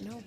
No.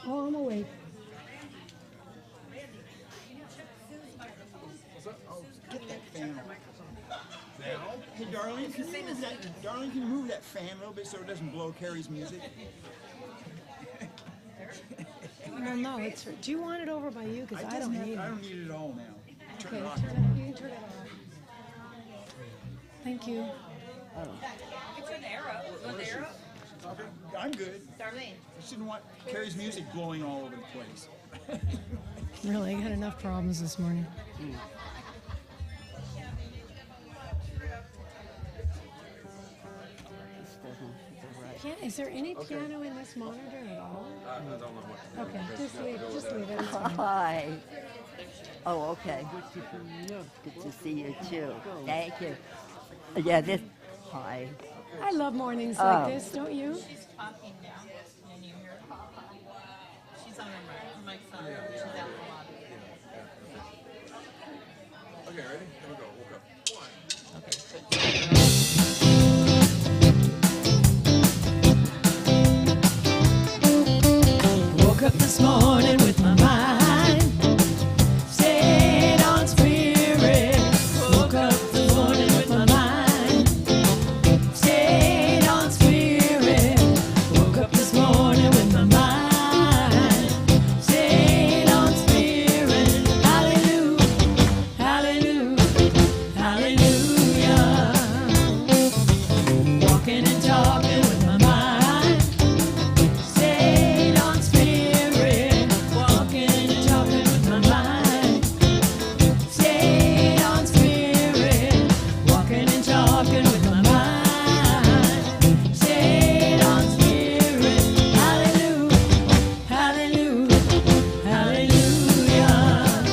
Oh, I'm awake. Get that fan off. Hey, darling, can you move that fan a little bit so it doesn't blow Carrie's music? Well, no, it's. Do you want it over by you? Because I don't need it. I don't need it at all now. Turn Okay, it off. you can turn it off. Thank you. It's an arrow. You want the arrow? Okay, I'm good. Darlene. I just didn't want Carrie's music blowing all over the place. Really, I had enough problems this morning. Is there any piano in this monitor at all? I don't know what. Okay, just leave it. It's fine. Hi. Oh, okay. Good to see you too. Thank you. Yeah, this. Hi. I love mornings like this, don't you? She's talking now. And you hear her? She's on her mic's on. She's out in the lobby. Okay, ready? Here we go. Woke up. One. Woke up this morning with my mind stayed on spirit. Woke up this morning with my mind stayed on spirit. Woke up this morning with my mind stayed on spirit. Hallelujah, hallelujah, hallelujah. Walking and talking with my mind stayed on spirit. Walking and talking with my mind stayed on spirit. Walking and talking with my mind stayed on spirit. Hallelujah, hallelujah, hallelujah.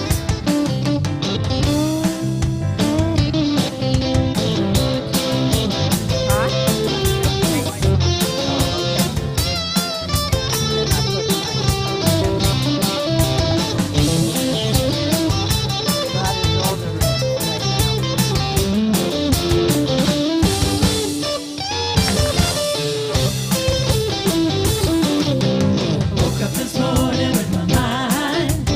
Woke up this morning with my mind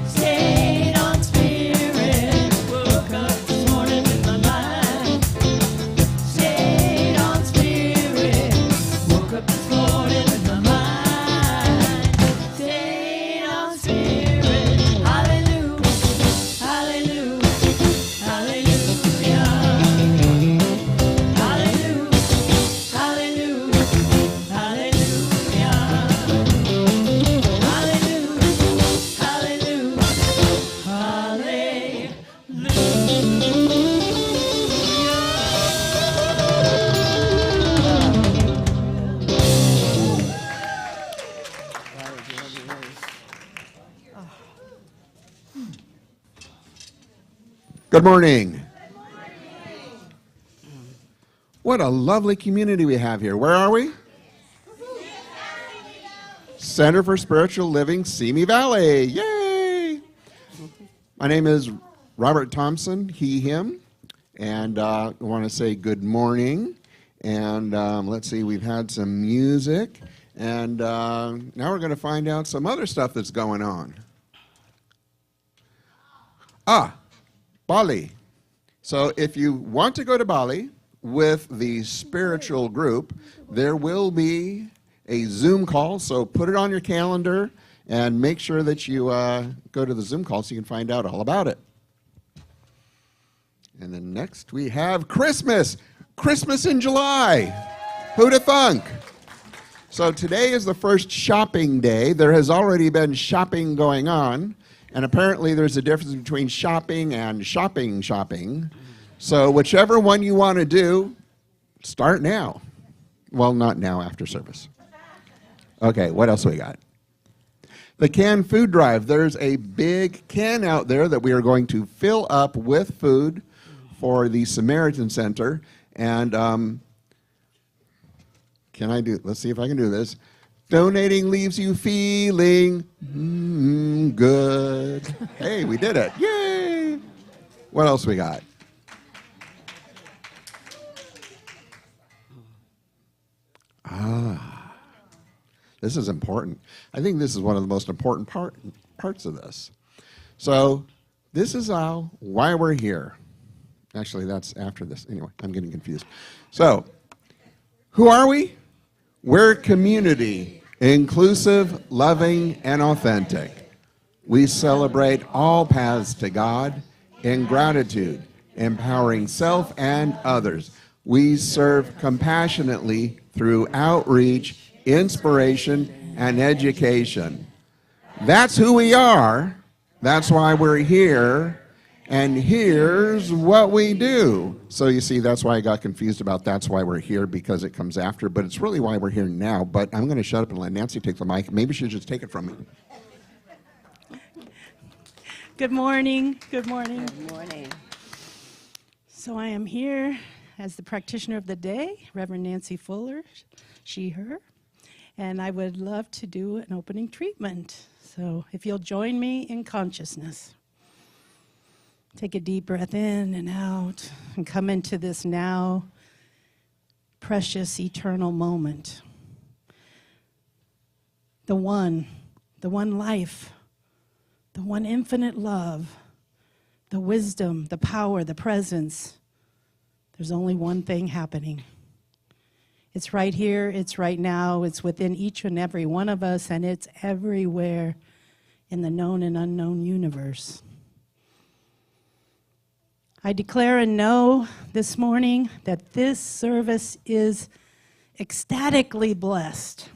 stayed on spirit. Woke up this morning with my mind stayed on spirit. Woke up this morning with my mind stayed on spirit. Hallelujah, hallelujah, hallelujah. Hallelujah, hallelujah, hallelujah. Hallelujah, hallelujah, Good morning. What a lovely community we have here. Where are we? Center for Spiritual Living, Simi Valley. Yay! My name is Robert Thompson, he, him, and I want to say good morning. And let's see, we've had some music. And now we're going to find out some other stuff that's going on. Bali. So if you want to go to Bali with the spiritual group, there will be a Zoom call. So put it on your calendar and make sure that you go to the Zoom call so you can find out all about it. And then next we have Christmas. Christmas in July. Who'da thunk? So today is the first shopping day. There has already been shopping going on. And apparently there's a difference between shopping and shopping. So whichever one you want to do, start now. Well, not now, after service. Okay, what else we got? The canned food drive. There's a big can out there that we are going to fill up with food for the Samaritan Center. And let's see if I can do this. Donating leaves you feeling good. Hey, we did it. Yay! What else we got? This is important. I think this is one of the most important parts of this. So this is why we're here. Actually, that's after this. Anyway, I'm getting confused. So, who are we? We're community, inclusive, loving, and authentic. We celebrate all paths to God in gratitude, empowering self and others. We serve compassionately through outreach, inspiration, and education. That's who we are. That's why we're here. And here's what we do. So you see, that's why I got confused about that's why we're here, because it comes after, but it's really why we're here now. But I'm going to shut up and let Nancy take the mic. Maybe she should just take it from me. Good morning. Good morning. Good morning. So I am here as the practitioner of the day, Reverend Nancy Fuller, she, her. And I would love to do an opening treatment. So if you'll join me in consciousness. Take a deep breath in and out and come into this now precious eternal moment. The one life, the one infinite love, the wisdom, the power, the presence. There's only one thing happening. It's right here, it's right now, it's within each and every one of us, and it's everywhere in the known and unknown universe. I declare and know this morning that this service is ecstatically blessed.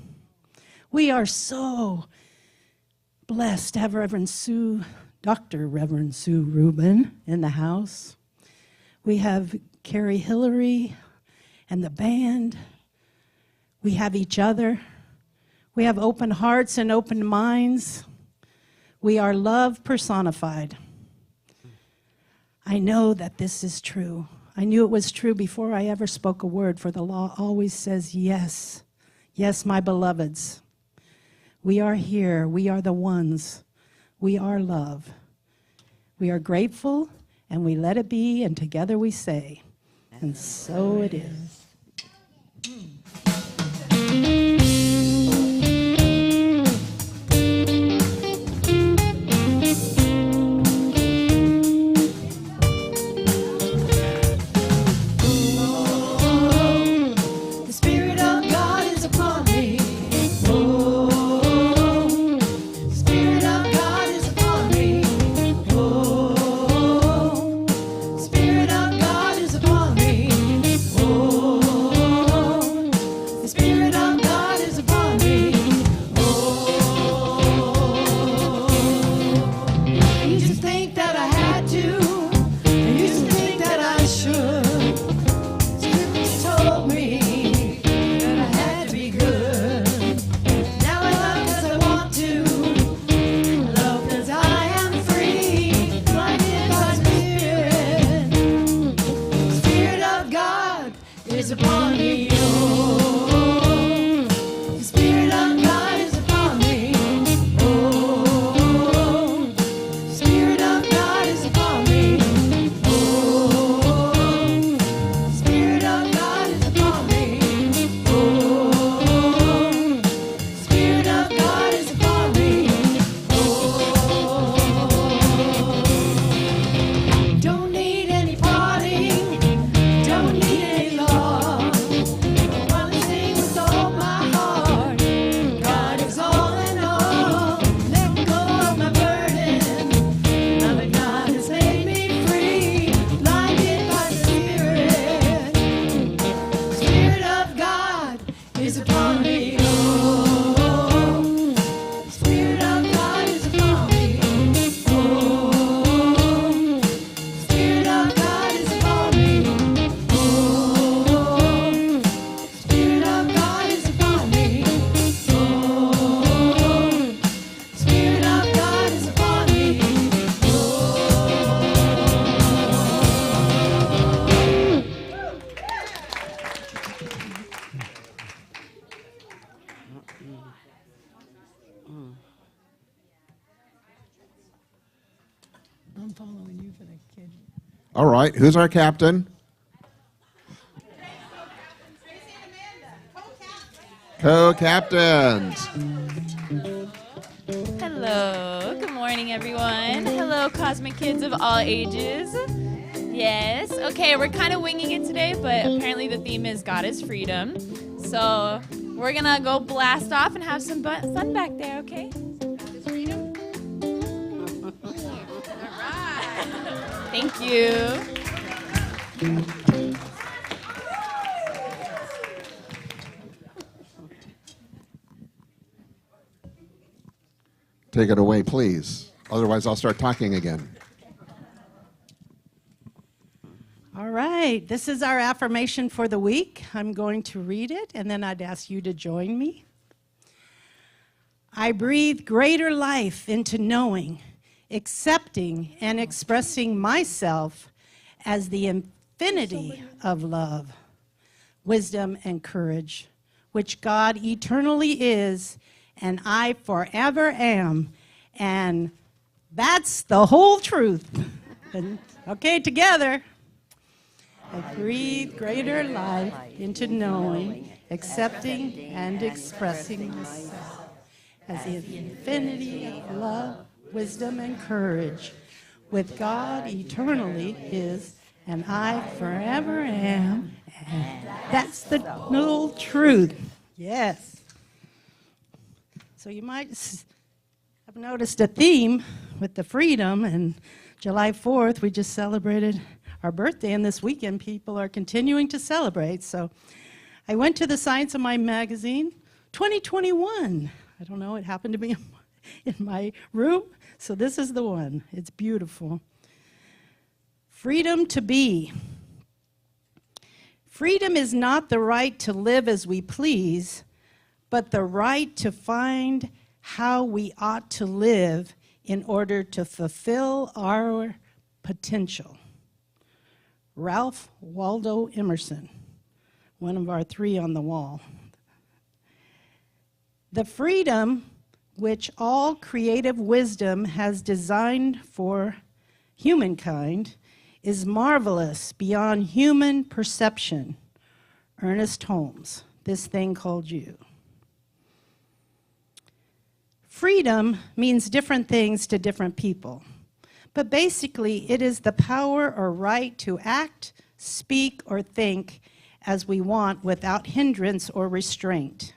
We are so blessed to have Reverend Sue, Dr. Reverend Sue Rubin in the house. We have Carrie Hillary and the band. We have each other. We have open hearts and open minds. We are love personified. I know that this is true. I knew it was true before I ever spoke a word, for the law always says yes. Yes, my beloveds. We are here. We are the ones. We are love. We are grateful, and we let it be, and together we say, and so it is. Spirit of God me. Oh, Spirit of God is upon me. Oh, Spirit of God is upon me. Oh, Spirit of God is upon me. Oh, Spirit of God is upon me. I'm following you for the kid. All right, who's our captain? Co-captains. Hello, good morning, everyone. Hello, Cosmic Kids of all ages. Yes, okay, we're kind of winging it today, but apparently the theme is God is freedom. So we're gonna go blast off and have some fun back there, okay? God is freedom. All right. Thank you. Take it away, please. Otherwise, I'll start talking again. All right, this is our affirmation for the week. I'm going to read it, and then I'd ask you to join me. I breathe greater life into knowing, accepting, and expressing myself as the infinity of love, wisdom, and courage, which God eternally is, and I forever am. And that's the whole truth. And, okay, together. I breathe greater life into knowing, accepting, and expressing myself as the infinity of love, wisdom, and courage, with God eternally is, and I forever am. And that's the whole truth. Yes. So you might have noticed a theme with the freedom, and July 4th, we just celebrated our birthday, and this weekend people are continuing to celebrate. So I went to the Science of Mind magazine, 2021. I don't know, it happened to be in my room, so this is the one. It's beautiful. Freedom to be. Freedom is not the right to live as we please, but the right to find how we ought to live in order to fulfill our potential. Ralph Waldo Emerson, one of our three on the wall. The freedom which all creative wisdom has designed for humankind is marvelous beyond human perception. Ernest Holmes, This Thing Called You. Freedom means different things to different people, but basically it is the power or right to act, speak, or think as we want without hindrance or restraint.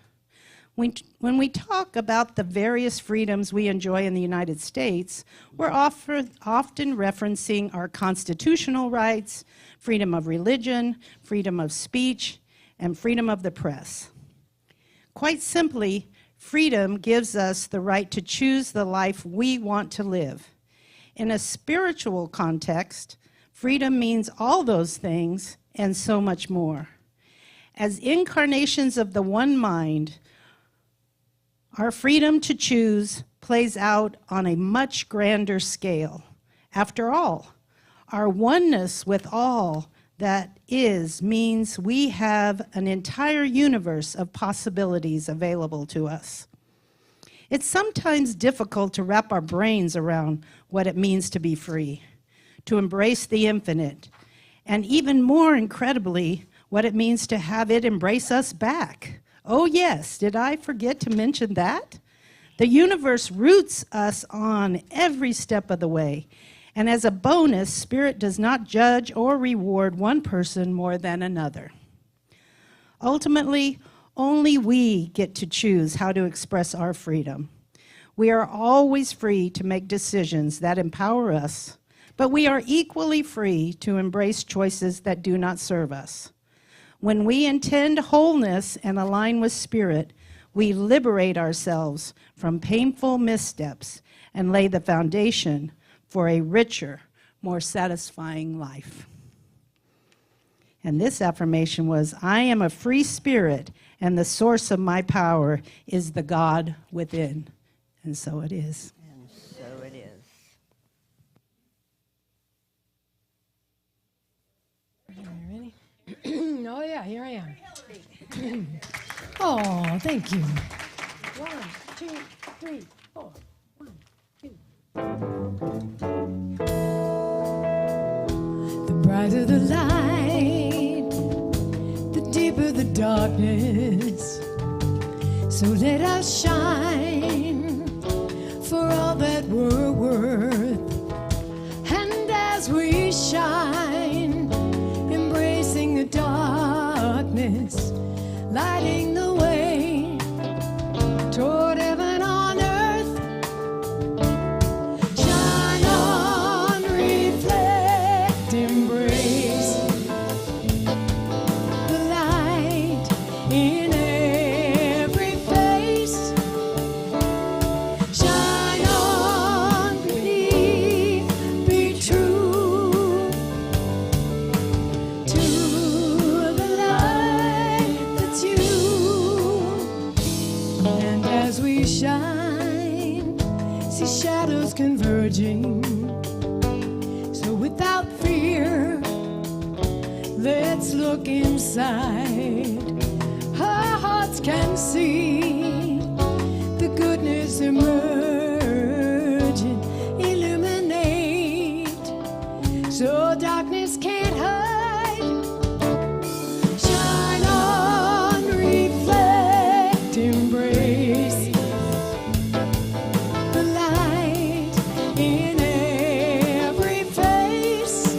When we talk about the various freedoms we enjoy in the United States, we're often referencing our constitutional rights, freedom of religion, freedom of speech, and freedom of the press. Quite simply, freedom gives us the right to choose the life we want to live. In a spiritual context, freedom means all those things and so much more. As incarnations of the one mind, our freedom to choose plays out on a much grander scale. After all, our oneness with all that is means we have an entire universe of possibilities available to us. It's sometimes difficult to wrap our brains around what it means to be free, to embrace the infinite, and even more incredibly, what it means to have it embrace us back. Oh yes, did I forget to mention that? The universe roots us on every step of the way. And as a bonus, Spirit does not judge or reward one person more than another. Ultimately, only we get to choose how to express our freedom. We are always free to make decisions that empower us, but we are equally free to embrace choices that do not serve us. When we intend wholeness and align with Spirit, we liberate ourselves from painful missteps and lay the foundation for a richer, more satisfying life. And this affirmation was, I am a free spirit, and the source of my power is the God within. And so it is. And so it is. Ready? Oh, yeah, here I am. Oh, thank you. 1, 2, 3, 4. 1, 2. The brighter the light, the deeper the darkness. So let us shine for all that we're worth. And as we shine, embracing the darkness, lighting the way toward heaven on earth. Shine on, reflect, embrace the light in every face. Shine on, believe, be true to the light that's you. And as we shine, see shadows converging. So without fear, let's look inside. Our hearts can see the goodness emerging, illuminate, so darkness can't hide. Shine on, reflect, embrace the light in every face.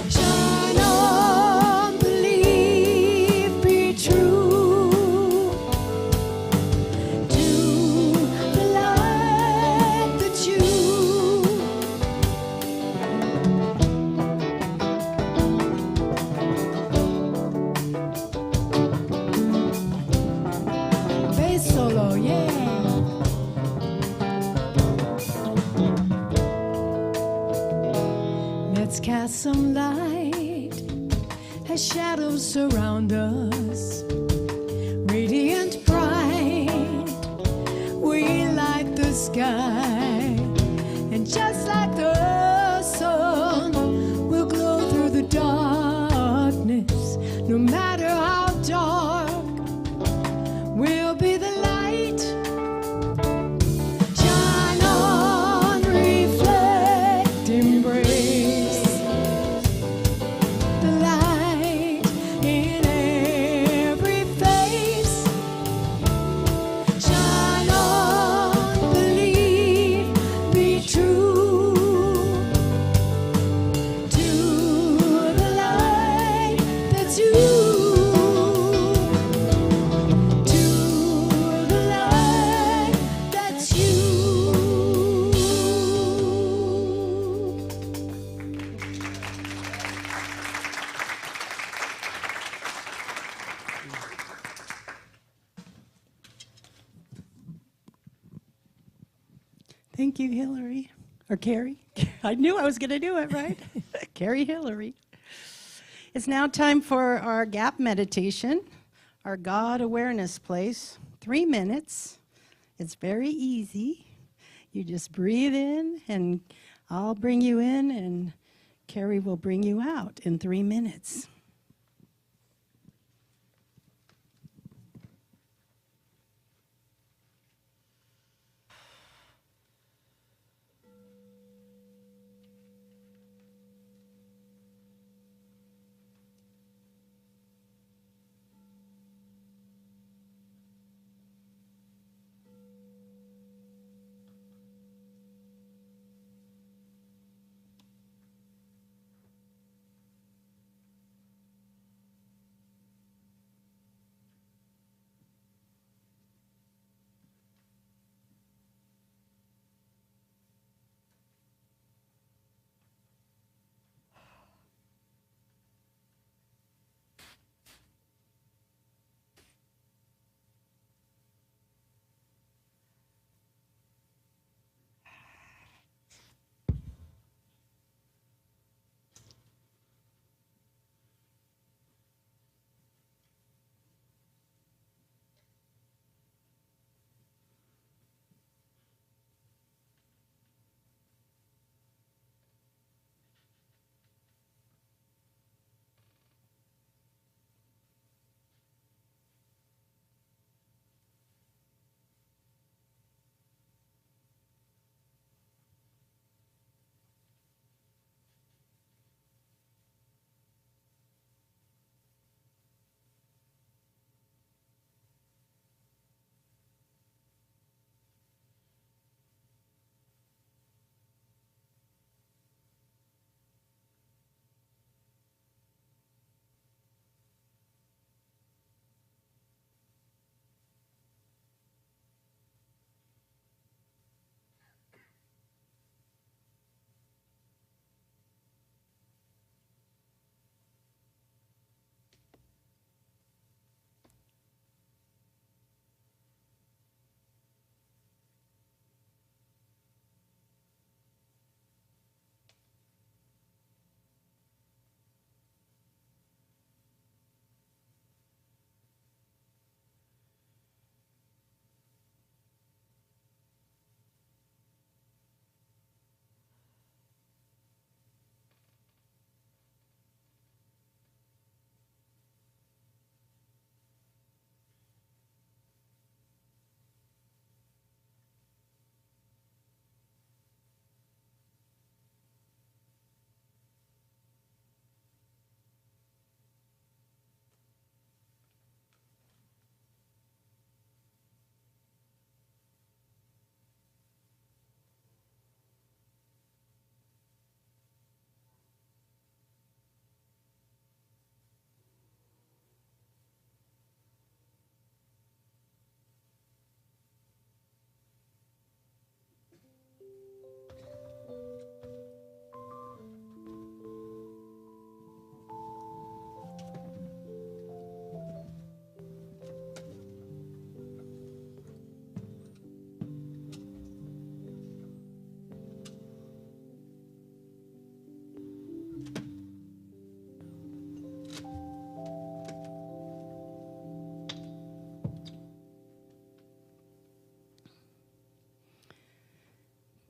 Shine on, believe, be true to the light that you. Bass solo, yeah. Let's cast some light as shadows surround us. Radiant bright, we light the sky. And just like the sun, we'll glow through the darkness. No matter how dark, we'll be the light. Shine on, reflect, embrace the light in every face. Shine on, believe, be true to the light that's you. To the light that's you. Thank you, Hillary. Or Carrie. I knew I was going to do it, right? Carrie Hillary. It's now time for our gap meditation, our God awareness place. 3 minutes. It's very easy. You just breathe in, and I'll bring you in, and Carrie will bring you out in 3 minutes.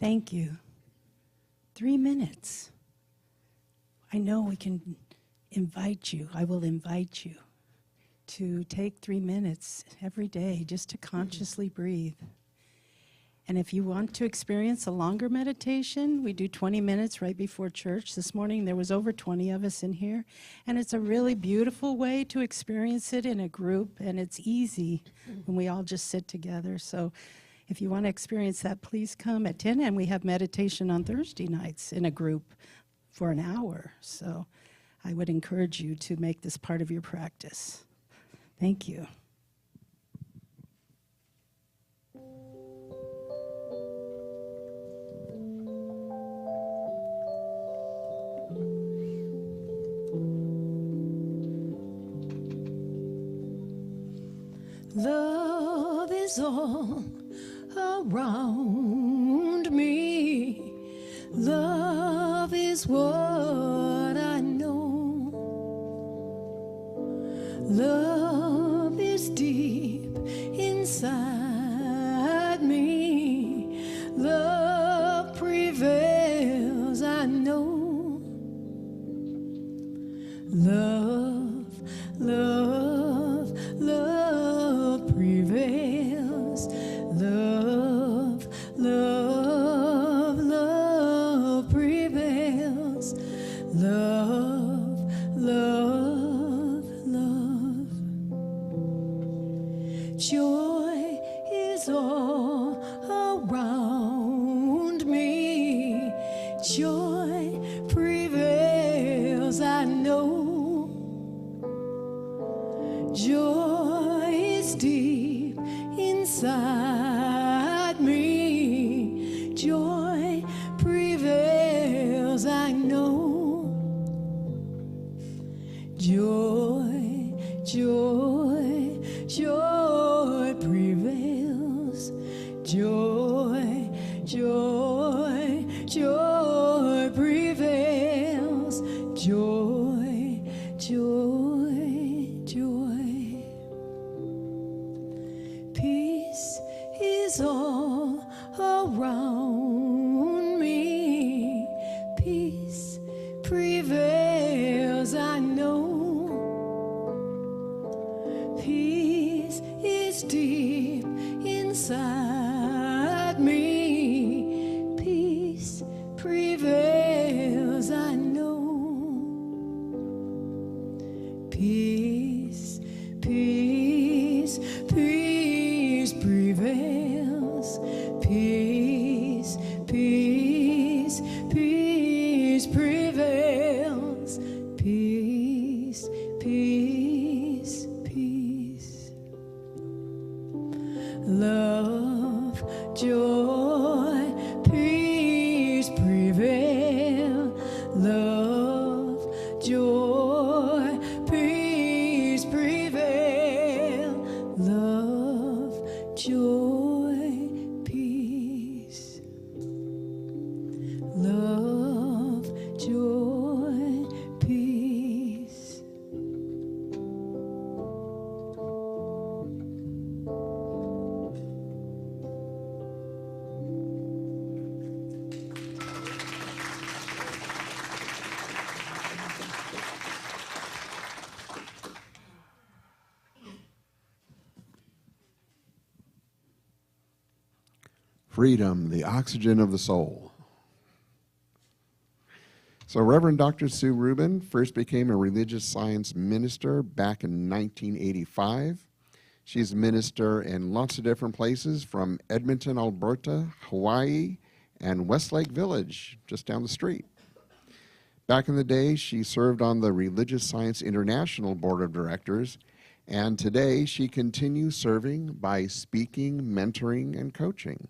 Thank you. 3 minutes. I know we can invite you. I will invite you to take 3 minutes every day just to consciously breathe. And if you want to experience a longer meditation, we do 20 minutes right before church. This morning there was over 20 of us in here. And it's a really beautiful way to experience it in a group. And it's easy when we all just sit together. So if you want to experience that, please come at 10. And we have meditation on Thursday nights in a group for an hour. So I would encourage you to make this part of your practice. Thank you. Love is all around me. Love is what I know. Love is deep inside me. Love prevails, I know. Love, love, love prevails. Love, love, love prevails. Love, love, love. Joy is all around me. Joy prevails, I know. Joy is deep inside me. Joy prevails, I know. Joy, joy, joy prevails. Joy, joy, joy prevails. Joy, joy, joy. Peace is all around me. Peace prevails, I know. Peace is deep inside me. Peace prevails, I know. Peace, peace, peace prevails. Peace, peace, peace prevails. Peace, peace, peace. Love, joy, peace prevail. Love, joy, peace prevail. Love, joy, peace. Love, joy, peace. Freedom, the oxygen of the soul. So Reverend Dr. Sue Rubin first became a religious science minister back in 1985. She's a minister in lots of different places from Edmonton, Alberta, Hawaii, and Westlake Village, just down the street. Back in the day, she served on the Religious Science International Board of Directors, and today she continues serving by speaking, mentoring, and coaching.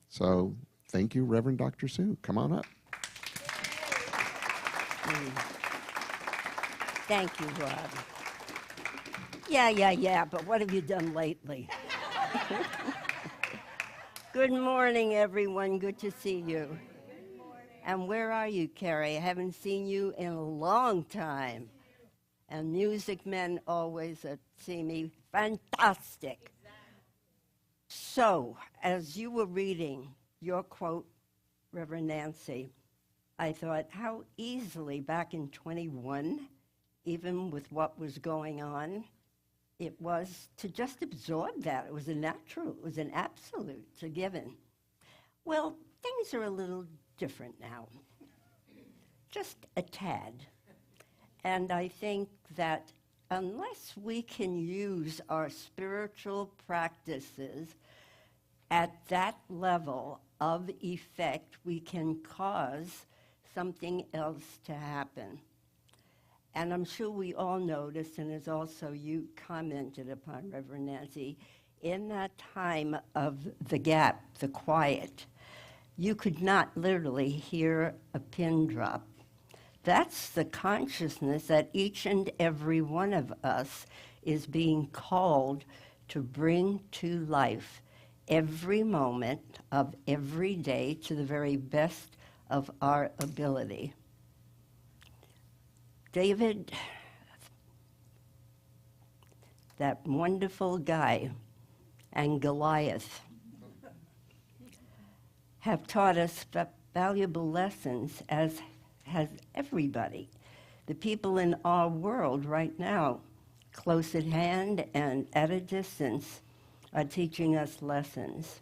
So thank you, Reverend Dr. Sue. Come on up. Thank you, Rob. Yeah, but what have you done lately? Good morning, everyone. Good to see you. And where are you, Carrie? I haven't seen you in a long time. And music men always see me. Fantastic. So, as you were reading your quote Reverend Nancy, I thought how easily back in 21, even with what was going on, it was to just absorb that. It was a natural, it was an absolute, it's a given. Well, things are a little different now, just a tad. And I think that unless we can use our spiritual practices at that level of effect, we can cause something else to happen. And I'm sure we all noticed, and as also you commented upon, Reverend Nancy, in that time of the gap, the quiet, you could not literally hear a pin drop. That's the consciousness that each and every one of us is being called to bring to life every moment of every day to the very best of our ability. David, that wonderful guy, and Goliath have taught us valuable lessons, as has everybody. The people in our world right now, close at hand and at a distance, are teaching us lessons.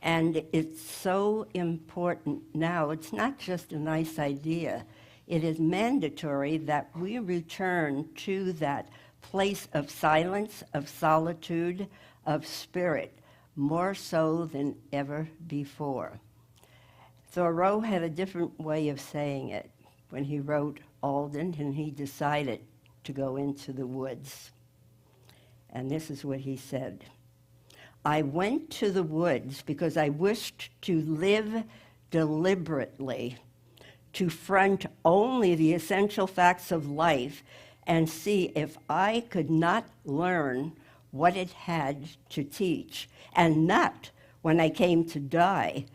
And it's so important now. It's not just a nice idea. It is mandatory that we return to that place of silence, of solitude, of spirit, more so than ever before. Thoreau had a different way of saying it when he wrote Alden and he decided to go into the woods. And this is what he said. I went to the woods because I wished to live deliberately, to front only the essential facts of life and see if I could not learn what it had to teach, and not, when I came to die,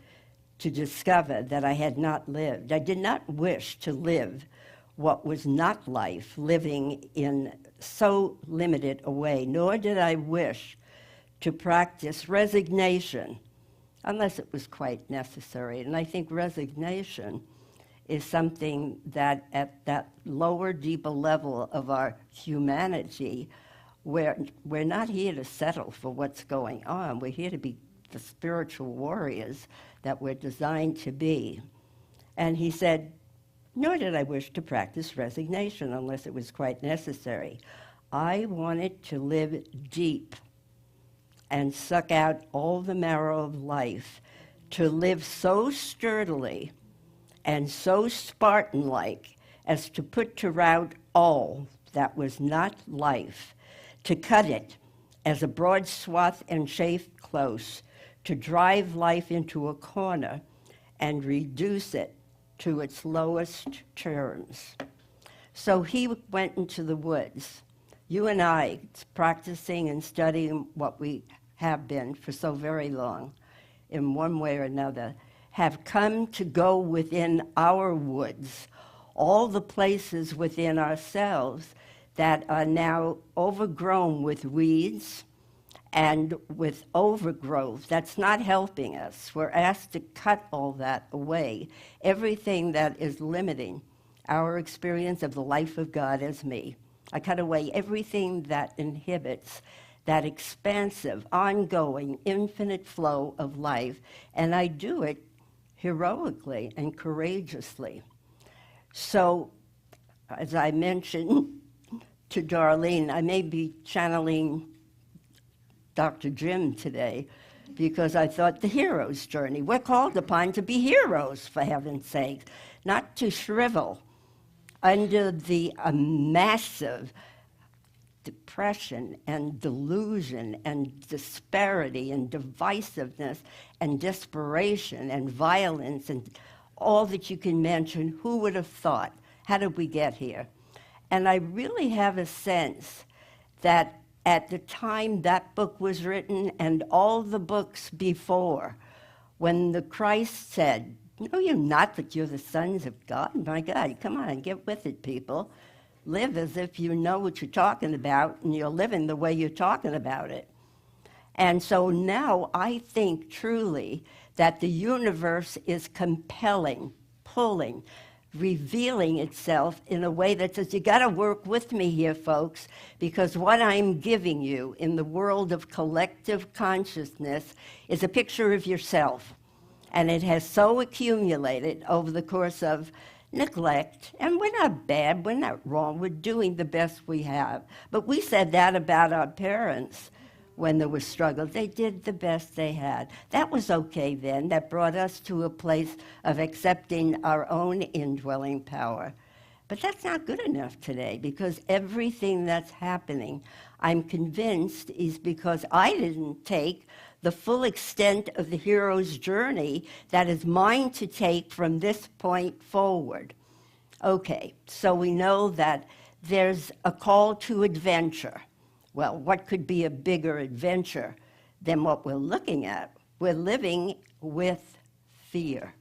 to discover that I had not lived. I did not wish to live what was not life, living in so limited a way, nor did I wish to practice resignation, unless it was quite necessary. And I think resignation is something that at that lower, deeper level of our humanity, we're not here to settle for what's going on. We're here to be the spiritual warriors that we're designed to be. And he said, nor did I wish to practice resignation unless it was quite necessary. I wanted to live deep and suck out all the marrow of life, to live so sturdily and so Spartan-like as to put to rout all that was not life, to cut it as a broad swath and chafe close, to drive life into a corner and reduce it to its lowest terms. So he went into the woods. You and I, practicing and studying what we have been for so very long, in one way or another, have come to go within our woods, all the places within ourselves that are now overgrown with weeds and with overgrowth that's not helping us. We're asked to cut all that away, everything that is limiting our experience of the life of God as me. I cut away everything that inhibits that expansive, ongoing, infinite flow of life, and I do it heroically and courageously. So, as I mentioned to Darlene, I may be channeling Dr. Jim today because I thought the hero's journey. We're called upon to be heroes, for heaven's sake, not to shrivel under the massive depression and delusion and disparity and divisiveness and desperation and violence and all that you can mention. Who would have thought? How did we get here? And I really have a sense that at the time that book was written and all the books before, when the Christ said, "No, you're not, but you're the sons of God." My God, come on, get with it, people. Live as if you know what you're talking about and you're living the way you're talking about it. And so now I think truly that the universe is compelling, pulling, revealing itself in a way that says, you got to work with me here, folks, because what I'm giving you in the world of collective consciousness is a picture of yourself. And it has so accumulated over the course of neglect. And we're not bad, we're not wrong, we're doing the best we have. But we said that about our parents when there was struggle. They did the best they had. That was okay then. That brought us to a place of accepting our own indwelling power. But that's not good enough today, because everything that's happening, I'm convinced, is because I didn't take the full extent of the hero's journey that is mine to take from this point forward. Okay, so we know that there's a call to adventure. Well, what could be a bigger adventure than what we're looking at? We're living with fear.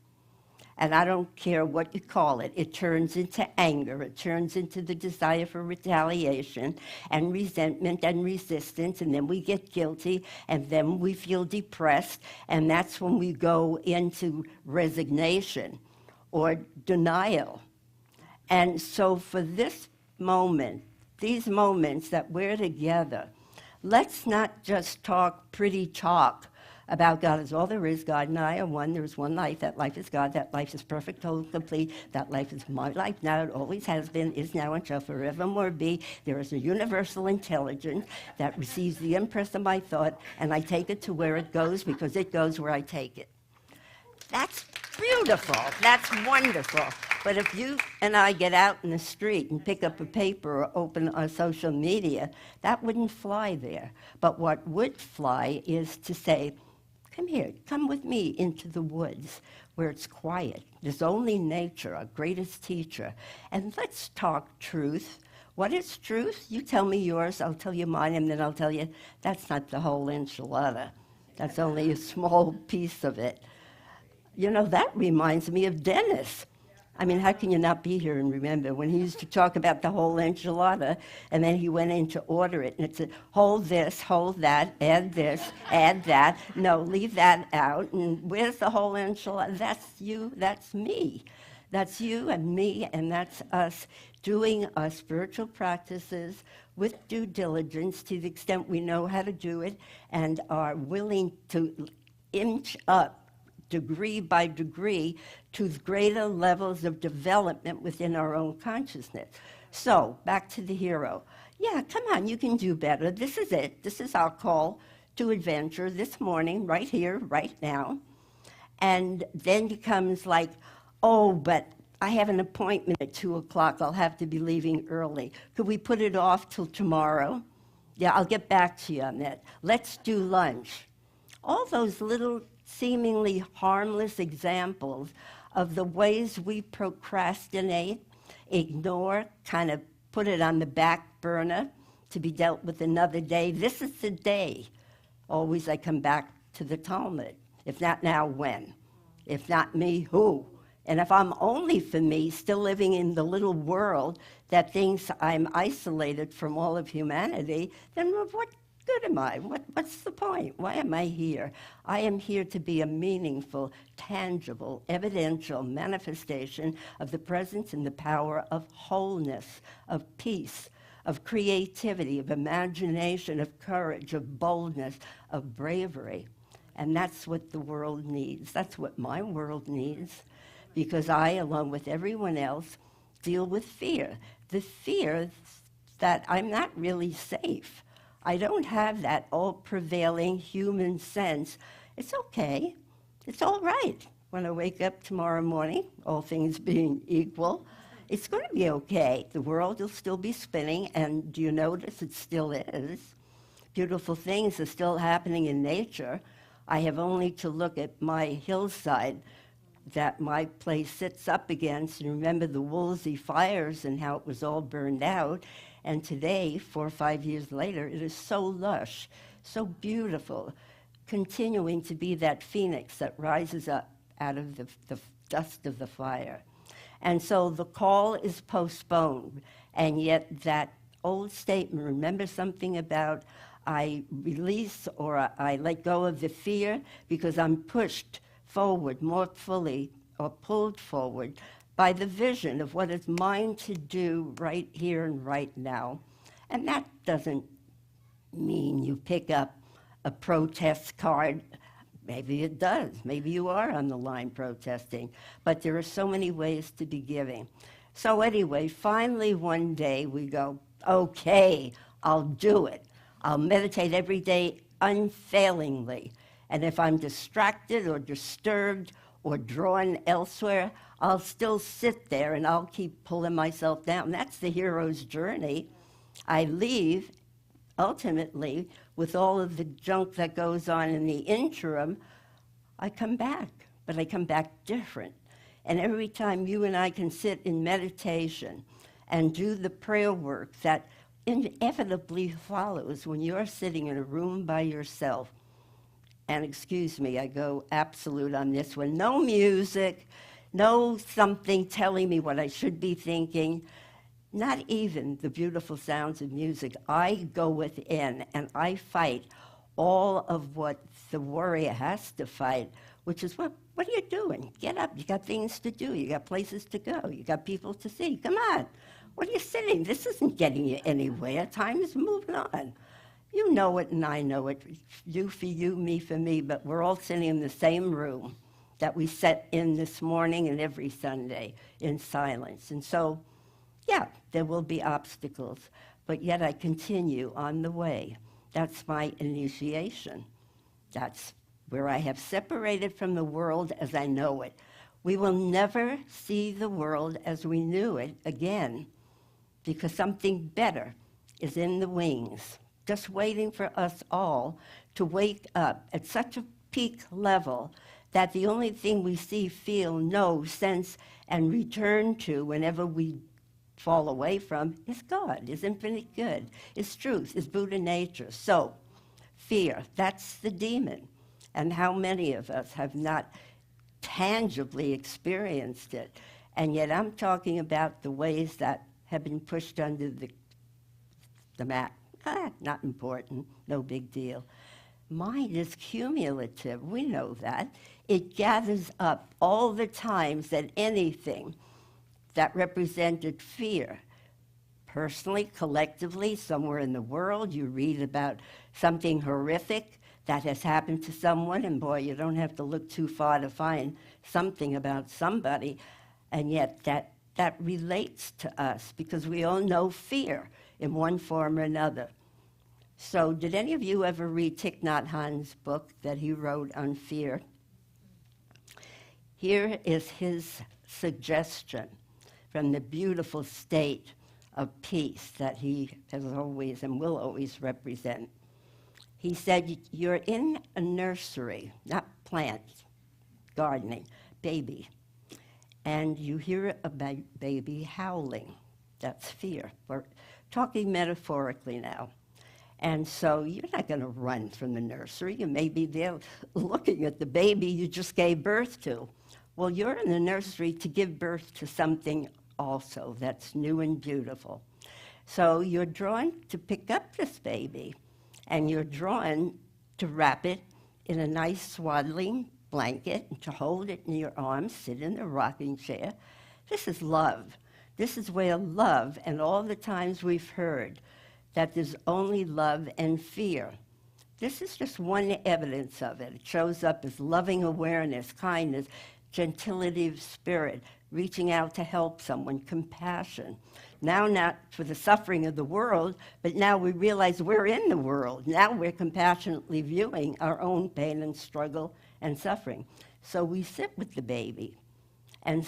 And I don't care what you call it. It turns into anger. It turns into the desire for retaliation and resentment and resistance. And then we get guilty. And then we feel depressed. And that's when we go into resignation or denial. And so for this moment, these moments that we're together, let's not just talk pretty talk about God is all there is. God and I are one. There is one life. That life is God. That life is perfect, total, complete. That life is my life now. It always has been, is now, and shall forevermore be. There is a universal intelligence that receives the impress of my thought, and I take it to where it goes because it goes where I take it. That's beautiful. That's wonderful. But if you and I get out in the street and pick up a paper or open our social media, that wouldn't fly there. But what would fly is to say, come here, come with me into the woods where it's quiet. There's only nature, our greatest teacher. And let's talk truth. What is truth? You tell me yours, I'll tell you mine, and then I'll tell you that's not the whole enchilada. That's only a small piece of it. You know, that reminds me of Dennis. I mean, how can you not be here and remember when he used to talk about the whole enchilada, and then he went in to order it, and it said, hold this, hold that, add this, add that. No, leave that out. And where's the whole enchilada? That's you, that's me. That's you and me, and that's us doing our spiritual practices with due diligence to the extent we know how to do it and are willing to inch up degree by degree to greater levels of development within our own consciousness. So, back to the hero. Yeah, come on, you can do better. This is it. This is our call to adventure this morning, right here, right now. And then it comes like, oh, but I have an appointment at 2 o'clock. I'll have to be leaving early. Could we put it off till tomorrow? Yeah, I'll get back to you on that. Let's do lunch. All those little seemingly harmless examples of the ways we procrastinate, ignore, kind of put it on the back burner to be dealt with another day. This is the day. Always I come back to the Talmud. If not now, when? If not me, who? And if I'm only for me, still living in the little world that thinks I'm isolated from all of humanity, then what good am I? What's the point? Why am I here? I am here to be a meaningful, tangible, evidential manifestation of the presence and the power of wholeness, of peace, of creativity, of imagination, of courage, of boldness, of bravery. And that's what the world needs. That's what my world needs, because I, along with everyone else, deal with fear. The fear that I'm not really safe. I don't have that all-prevailing human sense. It's okay. It's all right. When I wake up tomorrow morning, all things being equal, it's going to be okay. The world will still be spinning, and do you notice it still is? Beautiful things are still happening in nature. I have only to look at my hillside that my place sits up against and remember the Woolsey fires and how it was all burned out. And today, 4 or 5 years later, it is so lush, so beautiful, continuing to be that phoenix that rises up out of the dust of the fire. And so the call is postponed, and yet that old statement, remember something about I release or I let go of the fear because I'm pushed forward more fully or pulled forward by the vision of what is mine to do right here and right now. And that doesn't mean you pick up a protest card. Maybe it does. Maybe you are on the line protesting. But there are so many ways to be giving. So anyway, finally one day we go, okay, I'll do it. I'll meditate every day unfailingly. And if I'm distracted or disturbed or drawn elsewhere, I'll still sit there and I'll keep pulling myself down. That's the hero's journey. I leave, ultimately, with all of the junk that goes on in the interim. I come back, but I come back different. And every time you and I can sit in meditation and do the prayer work that inevitably follows when you're sitting in a room by yourself, and excuse me, I go absolute on this one, no music, no something telling me what I should be thinking, not even the beautiful sounds of music. I go within and I fight all of what the warrior has to fight, which is, what are you doing? Get up, you got things to do, you got places to go, you got people to see, come on. What are you sitting? This isn't getting you anywhere. Time is moving on. You know it and I know it. You for you, me for me, but we're all sitting in the same room that we sat in this morning and every Sunday in silence. And so, yeah, there will be obstacles, but yet I continue on the way. That's my initiation. That's where I have separated from the world as I know it. We will never see the world as we knew it again, because something better is in the wings, just waiting for us all to wake up at such a peak level that the only thing we see, feel, know, sense, and return to whenever we fall away from is God, is infinite good, is truth, is Buddha nature. So, fear, that's the demon. And how many of us have not tangibly experienced it? And yet I'm talking about the ways that have been pushed under the mat. Not important, no big deal. Mind is cumulative, we know that. It gathers up all the times that anything that represented fear, personally, collectively, somewhere in the world, you read about something horrific that has happened to someone, and boy, you don't have to look too far to find something about somebody, and yet that relates to us because we all know fear in one form or another. So did any of you ever read Thich Nhat Hanh's book that he wrote on fear? Here is his suggestion from the beautiful state of peace that he has always and will always represent. He said, you're in a nursery, not plants, gardening, baby, and you hear a baby howling. That's fear. We're talking metaphorically now. And so you're not going to run from the nursery. You may be there looking at the baby you just gave birth to. Well, you're in the nursery to give birth to something also that's new and beautiful. So you're drawn to pick up this baby, and you're drawn to wrap it in a nice swaddling blanket, and to hold it in your arms, sit in a rocking chair. This is love. This is where love, and all the times we've heard that there's only love and fear. This is just one evidence of it. It shows up as loving awareness, kindness, gentility of spirit, reaching out to help someone, compassion. Now not for the suffering of the world, but now we realize we're in the world. Now we're compassionately viewing our own pain and struggle and suffering. So we sit with the baby, and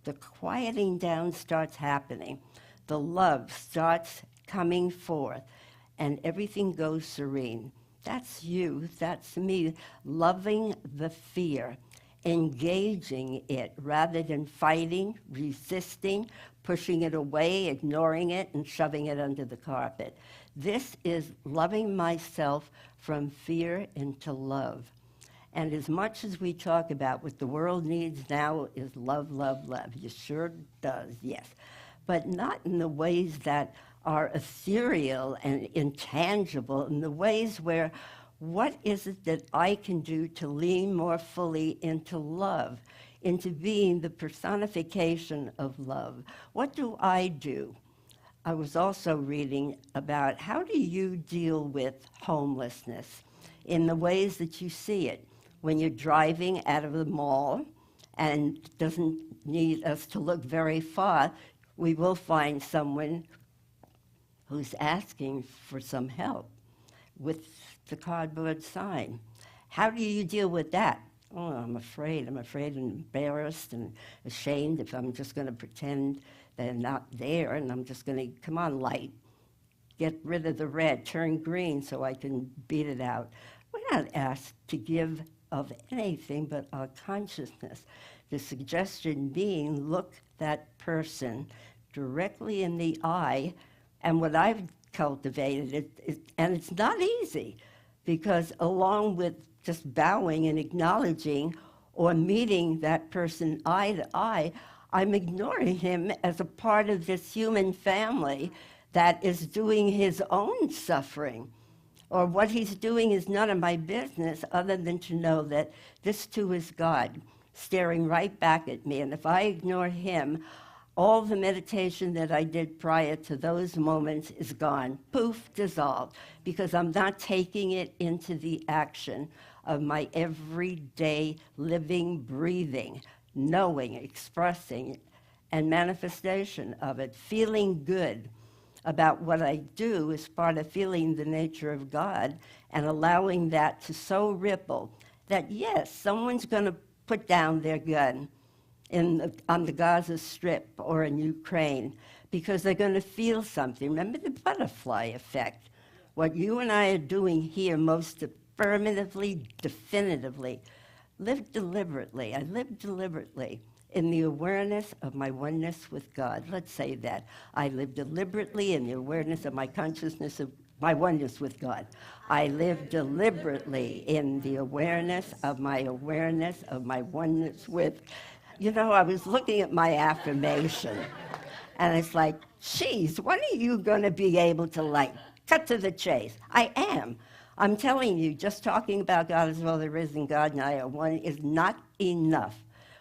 the quieting down starts happening. The love starts coming forth, and everything goes serene. That's you, that's me, loving the fear, engaging it rather than fighting, resisting, pushing it away, ignoring it, and shoving it under the carpet. This is loving myself from fear into love. And as much as we talk about what the world needs now is love, love, love. It sure does, yes. But not in the ways that are ethereal and intangible in the ways where what is it that I can do to lean more fully into love, into being the personification of love? What do I do? I was also reading about how do you deal with homelessness in the ways that you see it when you're driving out of the mall, and it doesn't need us to look very far, we will find someone who's asking for some help with the cardboard sign. How do you deal with that? Oh, I'm afraid and embarrassed and ashamed if I'm just going to pretend they're not there, and I'm just going to, come on, light, get rid of the red, turn green so I can beat it out. We're not asked to give of anything but our consciousness. The suggestion being, look that person directly in the eye, and what I've cultivated, and it's not easy, because along with just bowing and acknowledging or meeting that person eye to eye, I'm ignoring him as a part of this human family that is doing his own suffering. Or what he's doing is none of my business, other than to know that this too is God staring right back at me. And if I ignore him, all the meditation that I did prior to those moments is gone. Poof, dissolved, because I'm not taking it into the action of my everyday living, breathing, knowing, expressing, and manifestation of it. Feeling good about what I do is part of feeling the nature of God and allowing that to so ripple that, yes, someone's going to put down their gun on the Gaza Strip or in Ukraine because they're going to feel something. Remember the butterfly effect. What you and I are doing here most affirmatively, definitively, live deliberately. I live deliberately in the awareness of my oneness with God. Let's say that. I live deliberately in the awareness of my consciousness of my oneness with God. I live deliberately in the awareness of my oneness with. You know, I was looking at my affirmation, and it's like, geez, when are you going to be able to, like, cut to the chase? I am. I'm telling you, just talking about God as well there is in God and I are one is not enough.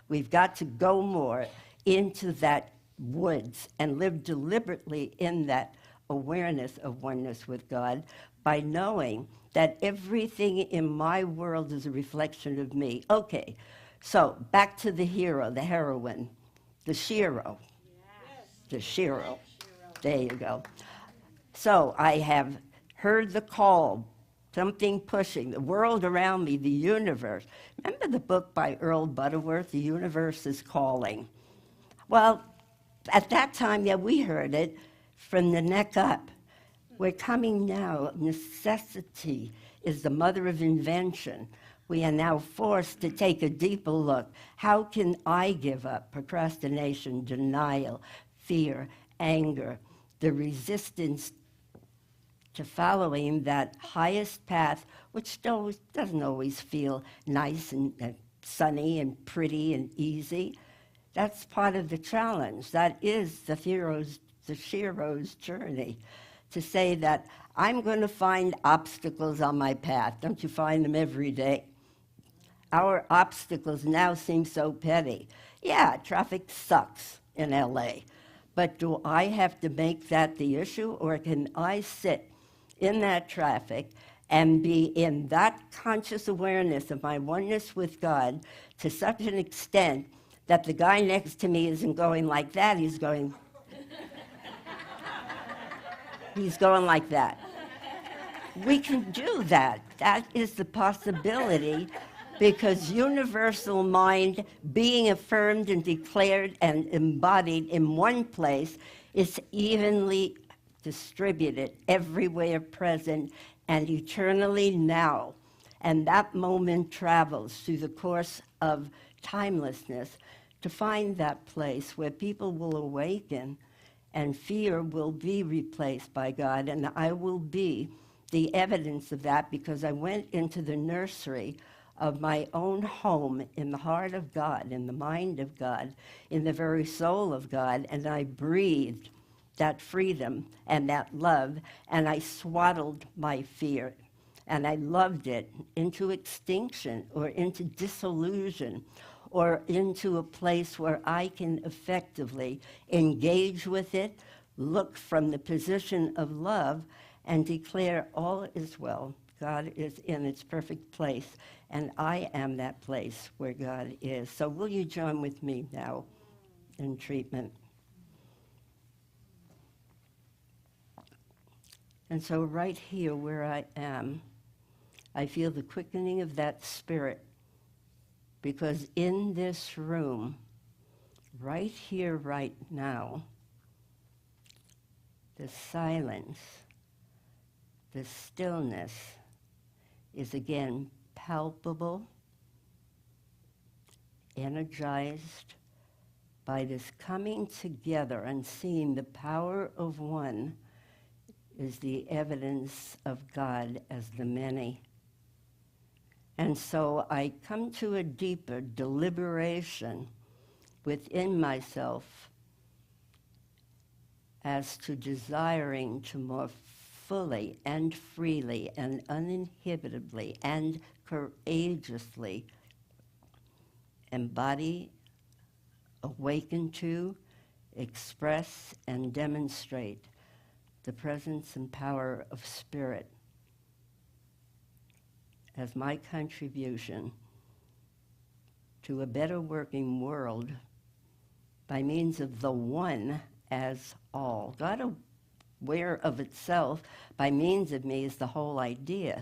We've got to go more into that woods and live deliberately in that awareness of oneness with God by knowing that everything in my world is a reflection of me. Okay, so back to the hero, the heroine, the Shiro. Yes. The Shiro. There you go. So I have heard the call, something pushing, the world around me, the universe. Remember the book by Earl Butterworth, The Universe is Calling? Well, at that time, yeah, we heard it from the neck up. We're coming now. Necessity is the mother of invention. We are now forced to take a deeper look. How can I give up procrastination, denial, fear, anger, the resistance to following that highest path, which doesn't always feel nice and sunny and pretty and easy? That's part of the challenge. That is the Shiro's journey, to say that I'm going to find obstacles on my path. Don't you find them every day? Our obstacles now seem so petty. Yeah, traffic sucks in LA, but do I have to make that the issue, or can I sit in that traffic and be in that conscious awareness of my oneness with God to such an extent that the guy next to me isn't going like that, he's going like that. We can do that. That is the possibility, because universal mind being affirmed and declared and embodied in one place is evenly distributed, everywhere present, and eternally now. And that moment travels through the course of timelessness to find that place where people will awaken and fear will be replaced by God. And I will be the evidence of that, because I went into the nursery of my own home in the heart of God, in the mind of God, in the very soul of God, and I breathed that freedom and that love, and I swaddled my fear. And I loved it into extinction or into disillusion or into a place where I can effectively engage with it, look from the position of love, and declare all is well. God is in its perfect place, and I am that place where God is. So will you join with me now in treatment? And so right here where I am, I feel the quickening of that spirit, because in this room, right here, right now, the silence, the stillness is again palpable, energized by this coming together and seeing the power of one is the evidence of God as the many. And so I come to a deeper deliberation within myself as to desiring to more fully and freely and uninhibitably and courageously embody, awaken to, express, and demonstrate the presence and power of spirit as my contribution to a better working world by means of the one as all. God aware of itself by means of me is the whole idea,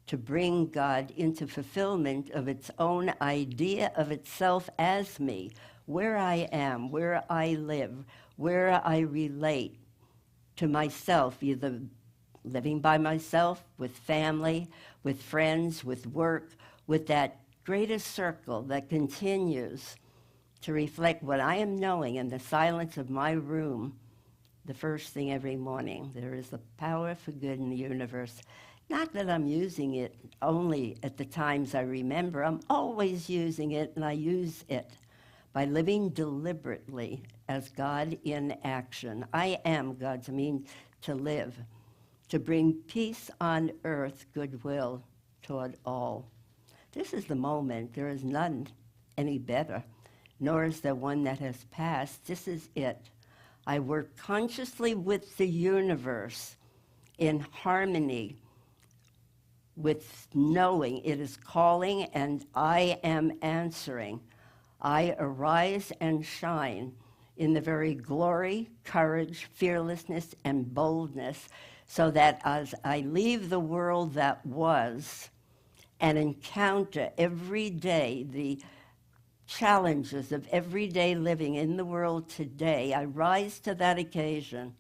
to bring God into fulfillment of its own idea of itself as me, where I am, where I live, where I relate to myself, either living by myself, with family, with friends, with work, with that greatest circle that continues to reflect what I am knowing in the silence of my room the first thing every morning. There is a power for good in the universe. Not that I'm using it only at the times I remember. I'm always using it, and I use it by living deliberately as God in action. I am God's means to live, to bring peace on earth, goodwill toward all. This is the moment. There is none any better, nor is there one that has passed. This is it. I work consciously with the universe in harmony with knowing it is calling and I am answering. I arise and shine in the very glory, courage, fearlessness, and boldness, so that as I leave the world that was and encounter every day the challenges of everyday living in the world today, I rise to that occasion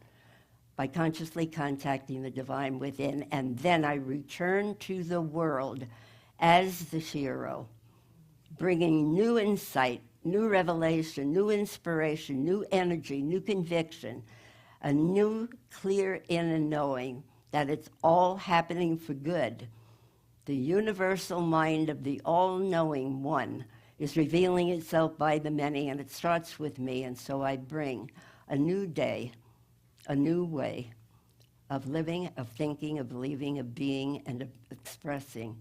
by consciously contacting the divine within, and then I return to the world as the hero, bringing new insight, new revelation, new inspiration, new energy, new conviction, a new clear inner knowing that it's all happening for good. The universal mind of the all-knowing one is revealing itself by the many, and it starts with me, and so I bring a new day, a new way of living, of thinking, of believing, of being, and of expressing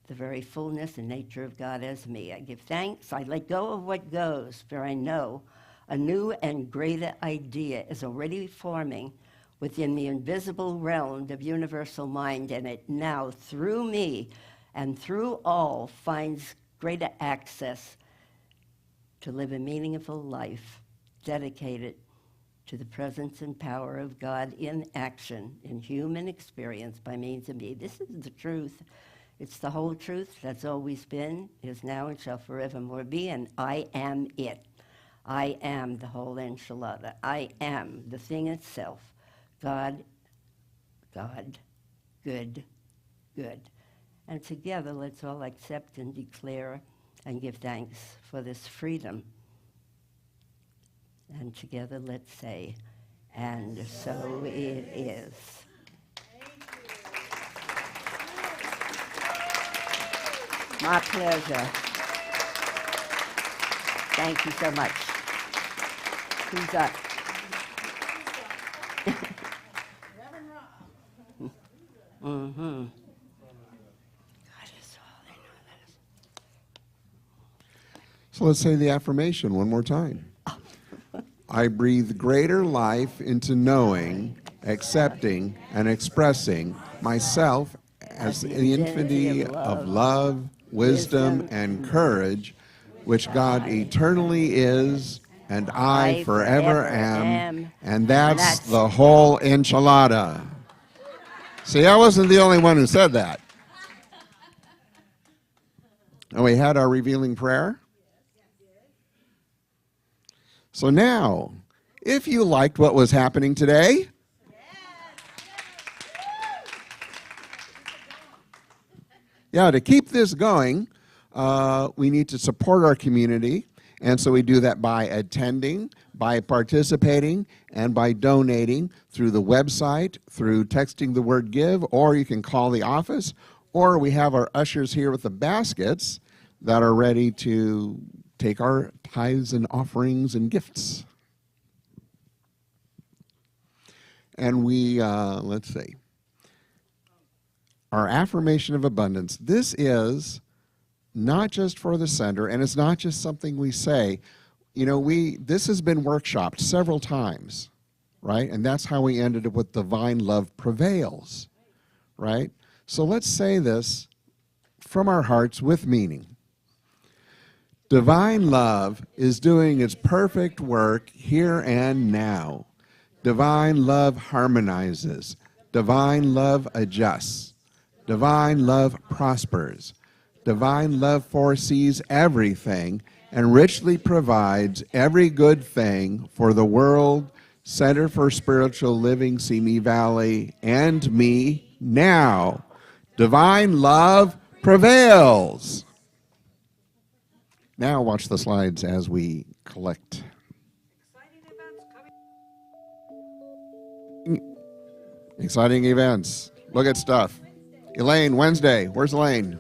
the very fullness and nature of God as me. I give thanks. I let go of what goes, for I know a new and greater idea is already forming within the invisible realm of universal mind, and it now, through me and through all, finds greater access to live a meaningful life dedicated to the presence and power of God in action, in human experience by means of me. This is the truth. It's the whole truth that's always been, is now, and shall forevermore be, and I am it. I am the whole enchilada. I am the thing itself. God, God, good, good. And together, let's all accept and declare and give thanks for this freedom. And together, let's say, and so it is. My pleasure. Thank you so much. Who's up? Mm-hmm. God is all in So let's say the affirmation one more time. I breathe greater life into knowing, accepting, and expressing myself as the infinity of love, wisdom, and courage, which God eternally is, and I forever am. And that's the whole enchilada. See, I wasn't the only one who said that. And we had our revealing prayer. So now, if you liked what was happening today, to keep this going, we need to support our community. And so we do that by attending, by participating, and by donating through the website, through texting the word give, or you can call the office, or we have our ushers here with the baskets that are ready to take our tithes and offerings and gifts. And we, let's see, our affirmation of abundance. This is not just for the center, and it's not just something we say. You know, this has been workshopped several times, right? And that's how we ended up with divine love prevails, right? So let's say this from our hearts with meaning. Divine love is doing its perfect work here and now. Divine love harmonizes. Divine love adjusts. Divine love prospers. Divine love foresees everything and richly provides every good thing for the world, Center for Spiritual Living, Simi Valley, and me now. Divine love prevails. Now watch the slides as we collect. Exciting events. Look at stuff. Elaine, Wednesday. Where's Elaine?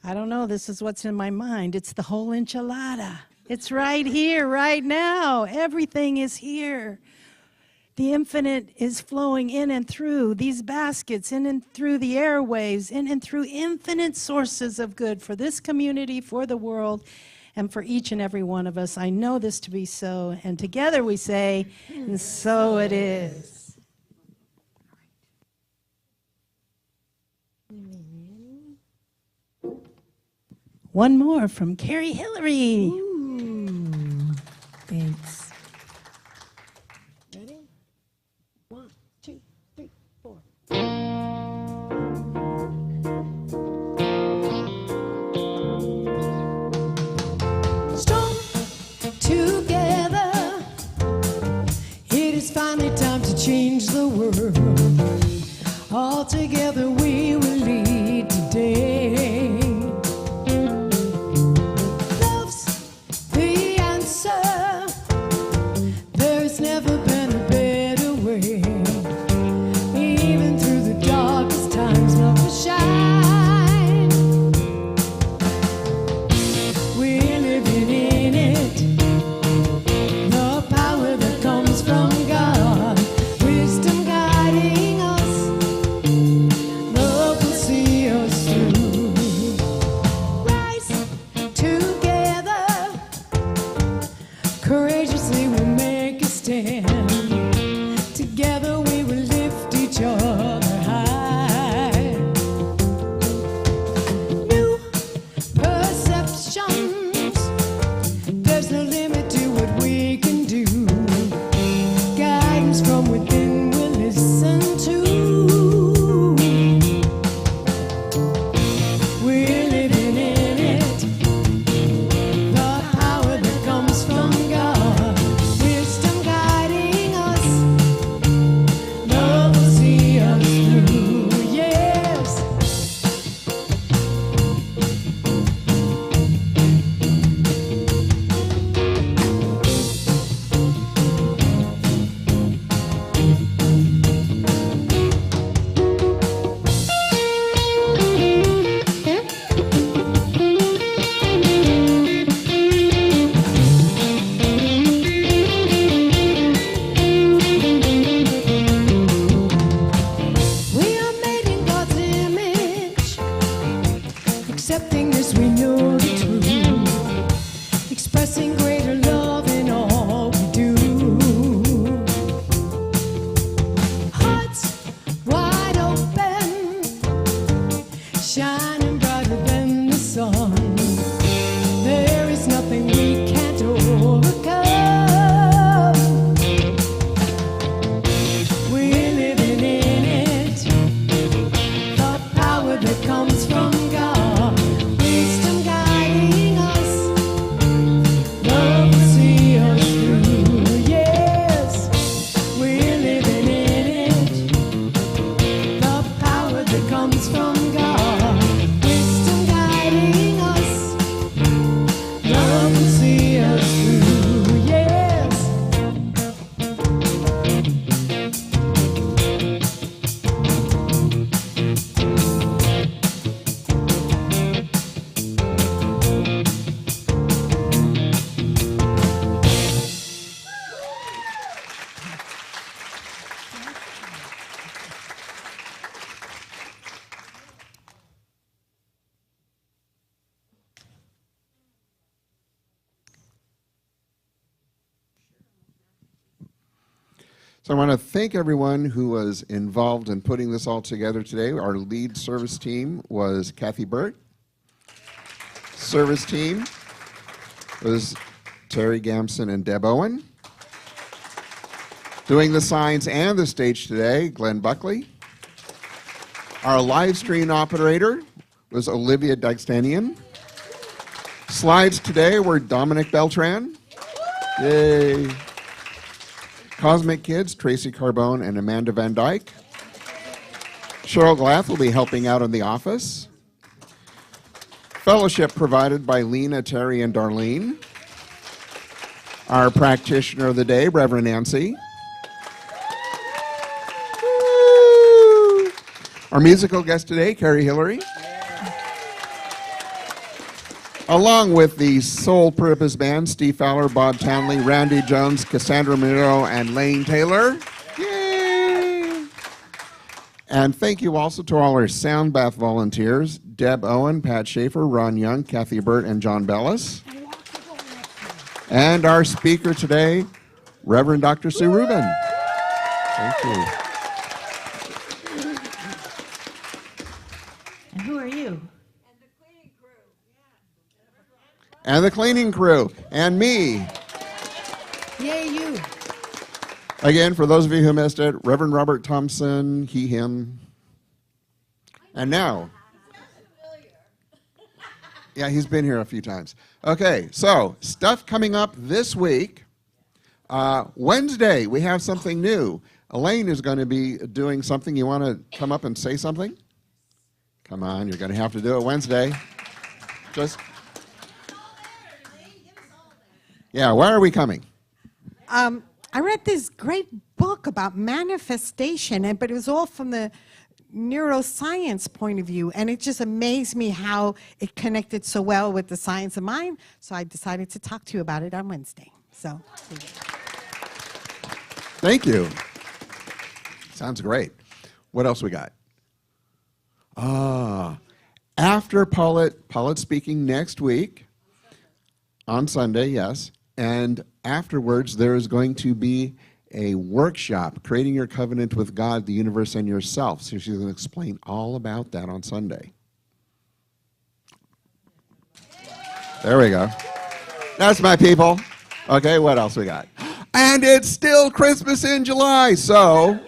I don't know. This is what's in my mind. It's the whole enchilada. It's right here, right now. Everything is here. The infinite is flowing in and through these baskets, in and through the airwaves, in and through infinite sources of good for this community, for the world, and for each and every one of us. I know this to be so, and together we say, and so it is. One more from Carrie Hillary. Thanks. Ready? 1, 2, 3, 4. Strong together, it is finally time to change the world. All together we will lead today. Love's the answer. There's never been a better way. Even through the darkest times, love will shine. We're living in it. The power that comes from God. Wisdom guiding us. Love will see us through. Rise together. Courageously we'll make a stand. Together we will lift each other high. New perceptions. There's no limit to what we can do. Guidance from within we'll listen to. We're living in it. The power that comes from God. Wisdom guiding us. Love will see us through. Yes. We are made in God's image. Accepting this, we know the truth. Expressing greater love in all we do. Hearts wide open, shining brighter than the sun. There is nothing we can't overcome. We're living in it. The power that comes from God. Wisdom guiding us. Love will see us through. Yes, we're living in it. The power that comes from God. Wisdom guiding us. Love will see us through. Yes. So I want to thank everyone who was involved in putting this all together today. Our lead service team was Kathy Burt. Service team was Terry Gamson and Deb Owen. Doing the signs and the stage today, Glenn Buckley. Our live stream operator was Olivia Dagstanian. Slides today were Dominic Beltran. Yay. Cosmic Kids, Tracy Carbone and Amanda Van Dyke. Cheryl Glath will be helping out in the office. Fellowship provided by Lena, Terry, and Darlene. Our practitioner of the day, Reverend Nancy. Woo! Our musical guest today, Carrie Hillary. Along with the Soul Purpose Band, Steve Fowler, Bob Townley, Randy Jones, Cassandra Monero, and Lane Taylor. Yay! And thank you also to all our sound bath volunteers, Deb Owen, Pat Schaefer, Ron Young, Kathy Burt, and John Bellis. And our speaker today, Reverend Dr. Sue Rubin. Thank you. And who are you? And the cleaning crew. And me. Yay, you. Again, for those of you who missed it, Reverend Robert Thompson, he, him. And now. Yeah, he's been here a few times. Okay, so stuff coming up this week. Wednesday, we have something new. Elaine is going to be doing something. You want to come up and say something? Come on, you're going to have to do it Wednesday. Yeah, why are we coming? I read this great book about manifestation, but it was all from the neuroscience point of view, and it just amazed me how it connected so well with the science of mind. So I decided to talk to you about it on Wednesday. So, Thank you. Sounds great. What else we got? After Paulette's speaking next week, on Sunday, yes, and afterwards there is going to be a workshop, Creating Your Covenant with God, the Universe, and Yourself. So she's going to explain all about that on Sunday. There we go. That's my people. Okay, what else we got? And it's still Christmas in July, so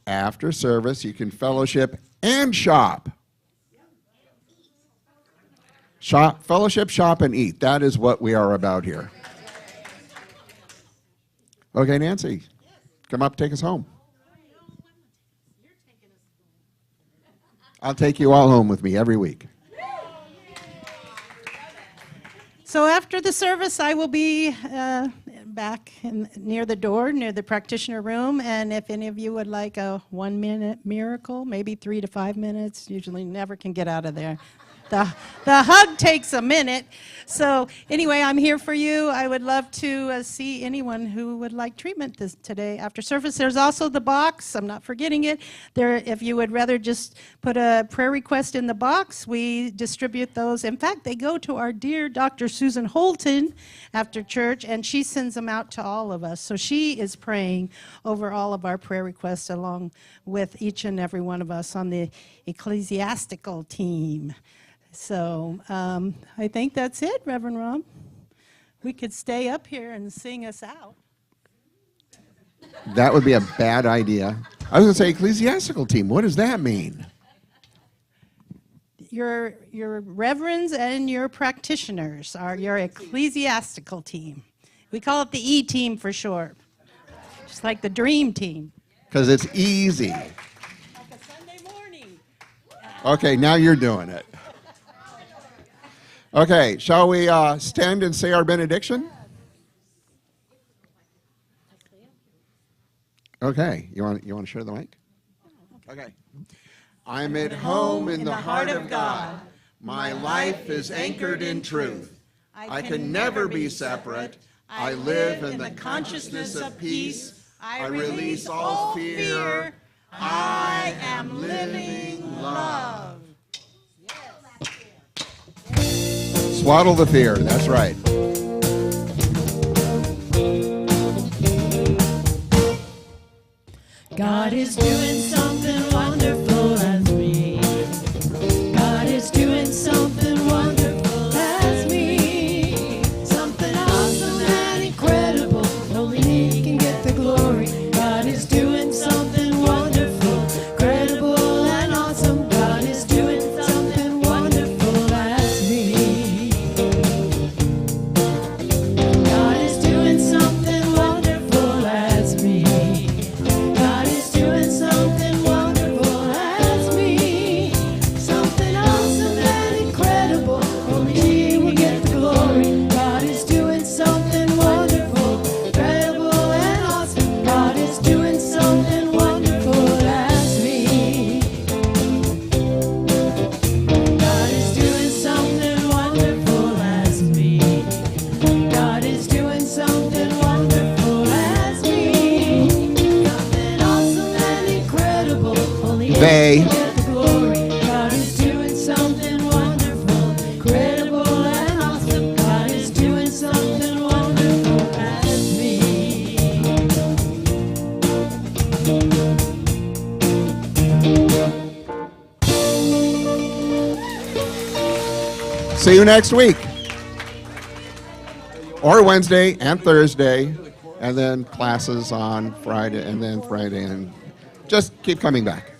after service you can fellowship and shop. Fellowship, shop, and eat. That is what we are about here. Okay, Nancy, come up, take us home. I'll take you all home with me every week. So after the service, I will be back near the door, near the practitioner room, and if any of you would like a 1-minute miracle, maybe 3 to 5 minutes, usually never can get out of there. The hug takes a minute. So anyway, I'm here for you. I would love to see anyone who would like treatment today after service. There's also the box. I'm not forgetting it. There, if you would rather just put a prayer request in the box, we distribute those. In fact, they go to our dear Dr. Susan Holton after church, and she sends them out to all of us. So she is praying over all of our prayer requests along with each and every one of us on the ecclesiastical team. So I think that's it, Reverend Rob. We could stay up here and sing us out. That would be a bad idea. I was going to say ecclesiastical team. What does that mean? Your reverends and your practitioners are your ecclesiastical team. We call it the E team for short, just like the dream team. Because it's easy. Like a Sunday morning. Okay, now you're doing it. Okay, shall we stand and say our benediction? Okay, you want to share the mic? Okay. I'm at home in the heart of God. My life is anchored in truth. I can never be separate. I live in the consciousness of peace. I release all fear. I am living love. Swaddle the fear, that's right. God is doing something wonderful as me. God is doing something wonderful as me. Something awesome and incredible. Only He can get the glory. God is doing something wonderful, incredible and awesome. God is doing something wonderful as me. God is doing something wonderful as me. God is doing something wonderful as me. Something awesome and incredible. Only He will get the glory. God is doing something wonderful, incredible and awesome. God is doing something wonderful as me. God is doing something wonderful as me. God is doing something wonderful as me. Something awesome and incredible. Only He They. can get the glory. God is doing something wonderful, incredible and awesome. God is doing something See you next week. Or Wednesday and Thursday, and then classes on Friday, and then Friday, and just keep coming back.